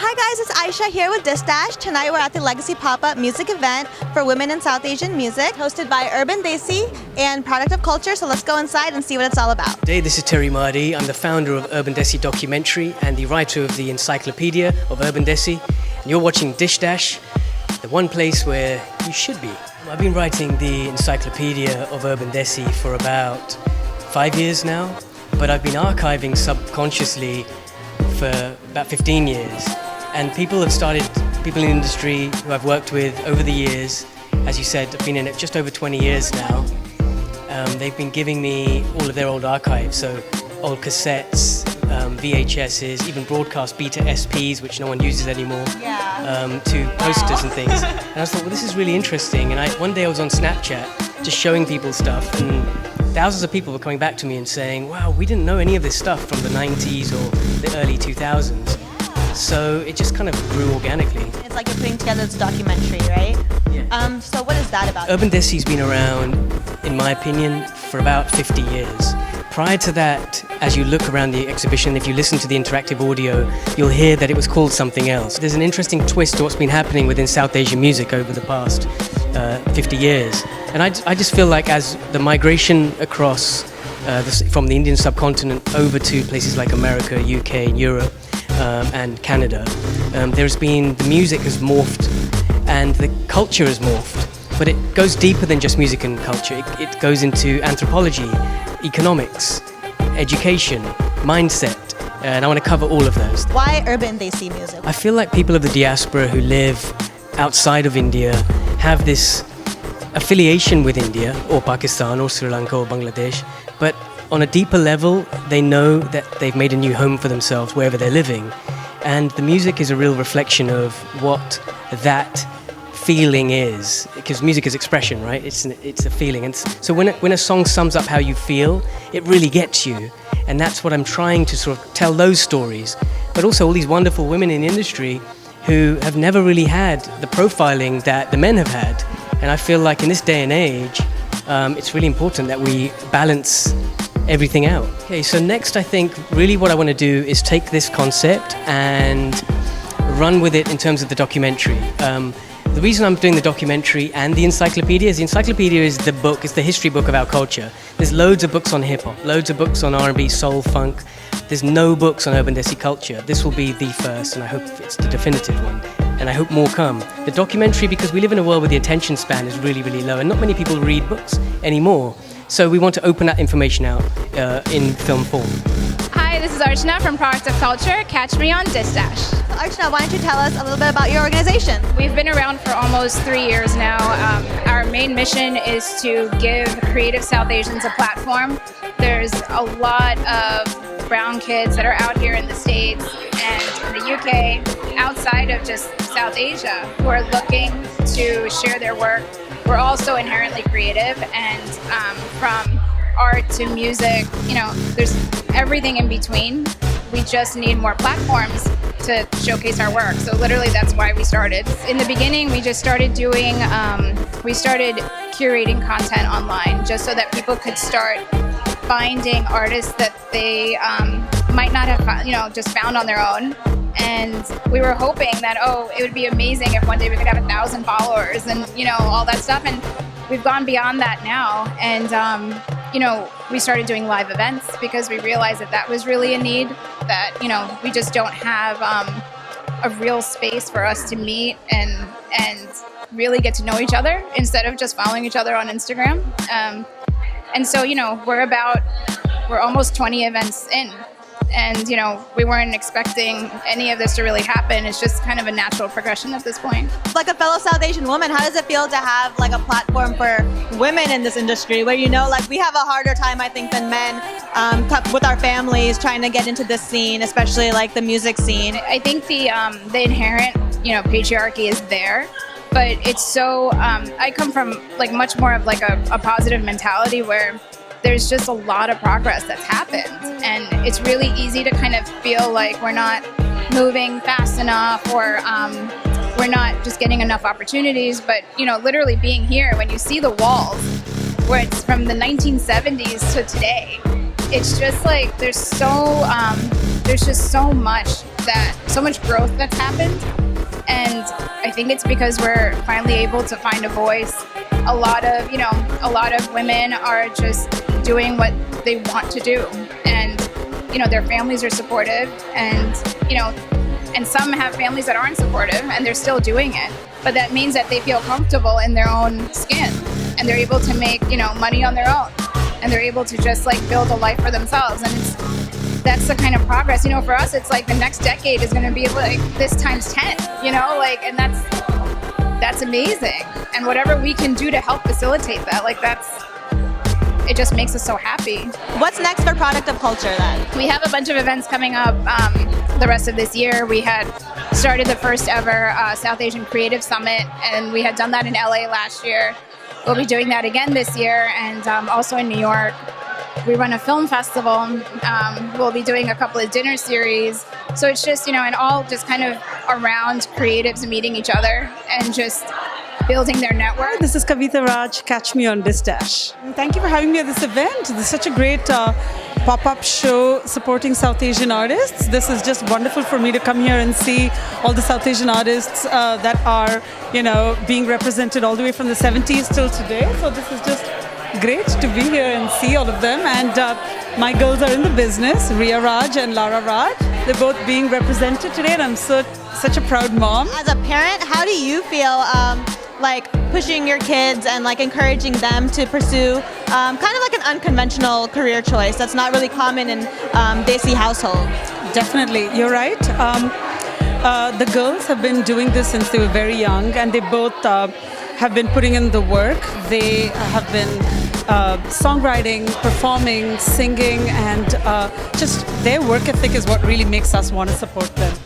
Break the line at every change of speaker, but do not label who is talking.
Hi guys, it's Aisha here with Desi Doc. Tonight we're at the Legacy Pop-Up Music Event for Women in South Asian Music, hosted by Urban Desi and Product of Culture, so let's go inside and see what it's all about.
Hey, this is Terry Mardi. I'm the founder of Urban Desi Documentary and the writer of the Encyclopedia of Urban Desi. And you're watching Desi Doc, the one place where you should be. I've been writing the Encyclopedia of Urban Desi for about 5 years now, but I've been archiving subconsciously for about 15 years. And people in the industry who I've worked with over the years, as you said, I've been in it just over 20 years now. They've been giving me all of their old archives, so old cassettes, VHSs, even broadcast beta SPs, which no one uses anymore, to posters and things. And I thought, well, this is really interesting. And one day I was on Snapchat just showing people stuff, and thousands of people were coming back to me and saying, wow, we didn't know any of this stuff from the 90s or the early 2000s. So it just kind of grew organically.
It's like you're putting together this documentary, right?
Yeah.
So what is that about?
Urban Desi's been around, in my opinion, for about 50 years. Prior to that, as you look around the exhibition, if you listen to the interactive audio, you'll hear that it was called something else. There's an interesting twist to what's been happening within South Asian music over the past 50 years. And I just feel like as the migration across from the Indian subcontinent over to places like America, UK, Europe, and Canada, the music has morphed and the culture has morphed, but it goes deeper than just music and culture. It goes into anthropology, economics, education, mindset, and I want to cover all of those.
Why Urban Desi music?
I feel like people of the diaspora who live outside of India have this affiliation with India or Pakistan or Sri Lanka or Bangladesh, but on a deeper level, they know that they've made a new home for themselves wherever they're living. And the music is a real reflection of what that feeling is. Because music is expression, right? It's a feeling. And so when a song sums up how you feel, it really gets you. And that's what I'm trying to sort of tell those stories. But also all these wonderful women in the industry who have never really had the profiling that the men have had. And I feel like in this day and age, it's really important that we balance everything out. Okay, so next I think really what I want to do is take this concept and run with it in terms of the documentary. The reason I'm doing the documentary and the encyclopedia is the book, it's the history book of our culture. There's loads of books on hip-hop, loads of books on R&B, soul, funk. There's no books on Urban Desi culture. This will be the first, and I hope it's the definitive one. And I hope more come. The documentary, because we live in a world where the attention span is really, really low, and not many people read books anymore. So we want to open that information out in film form.
Hi, this is Archana from Product of Culture. Catch me on Desi Doc.
Archana, why don't you tell us a little bit about your organization?
We've been around for almost 3 years now. Our main mission is to give creative South Asians a platform. There's a lot of brown kids that are out here in the States and in the UK, outside of just South Asia, who are looking to share their work. We're also inherently creative, and from art to music, there's everything in between. We just need more platforms to showcase our work. So literally that's why we started. In the beginning, we just started we started curating content online just so that people could start finding artists that they might not have just found on their own. And we were hoping that, it would be amazing if one day we could have 1,000 followers and, all that stuff. And we've gone beyond that now. And, we started doing live events because we realized that was really a need, that, we just don't have a real space for us to meet and really get to know each other instead of just following each other on Instagram. And so, we're almost 20 events in. And, we weren't expecting any of this to really happen. It's just kind of a natural progression at this point.
Like a fellow South Asian woman, how does it feel to have like a platform for women in this industry where, we have a harder time, I think, than men with our families trying to get into this scene, especially like the music scene?
I think the inherent, patriarchy is there. But it's so, I come from like much more of like a positive mentality where there's just a lot of progress that's happened, and it's really easy to kind of feel like we're not moving fast enough, or we're not just getting enough opportunities. But literally being here, when you see the walls where it's from the 1970s to today, it's just like there's so there's just so much growth that's happened. And I think it's because we're finally able to find a voice. A lot of women are just doing what they want to do. And, their families are supportive and, and some have families that aren't supportive and they're still doing it. But that means that they feel comfortable in their own skin and they're able to make, money on their own and they're able to just like build a life for themselves. And that's the kind of progress, for us, it's like the next decade is going to be like this times 10, and that's amazing. And whatever we can do to help facilitate that, it just makes us so happy.
What's next for Product of Culture then?
We have a bunch of events coming up the rest of this year. We had started the first ever South Asian Creative Summit, and we had done that in LA last year. We'll be doing that again this year, and also in New York. We run a film festival. We'll be doing a couple of dinner series. So it's just, and all just kind of around creatives meeting each other and just building their network.
This is Kavita Raj, catch me on Distash. Thank you for having me at this event. This is such a great pop-up show supporting South Asian artists. This is just wonderful for me to come here and see all the South Asian artists that are, being represented all the way from the 70s till today. So this is just great to be here and see all of them. And my girls are in the business, Ria Raj and Lara Raj. They're both being represented today, and I'm such a proud mom.
As a parent, how do you feel pushing your kids and encouraging them to pursue kind of like an unconventional career choice that's not really common in Desi households?
Definitely, you're right. The girls have been doing this since they were very young, and they both have been putting in the work. They have been songwriting, performing, singing, and just their work ethic is what really makes us want to support them.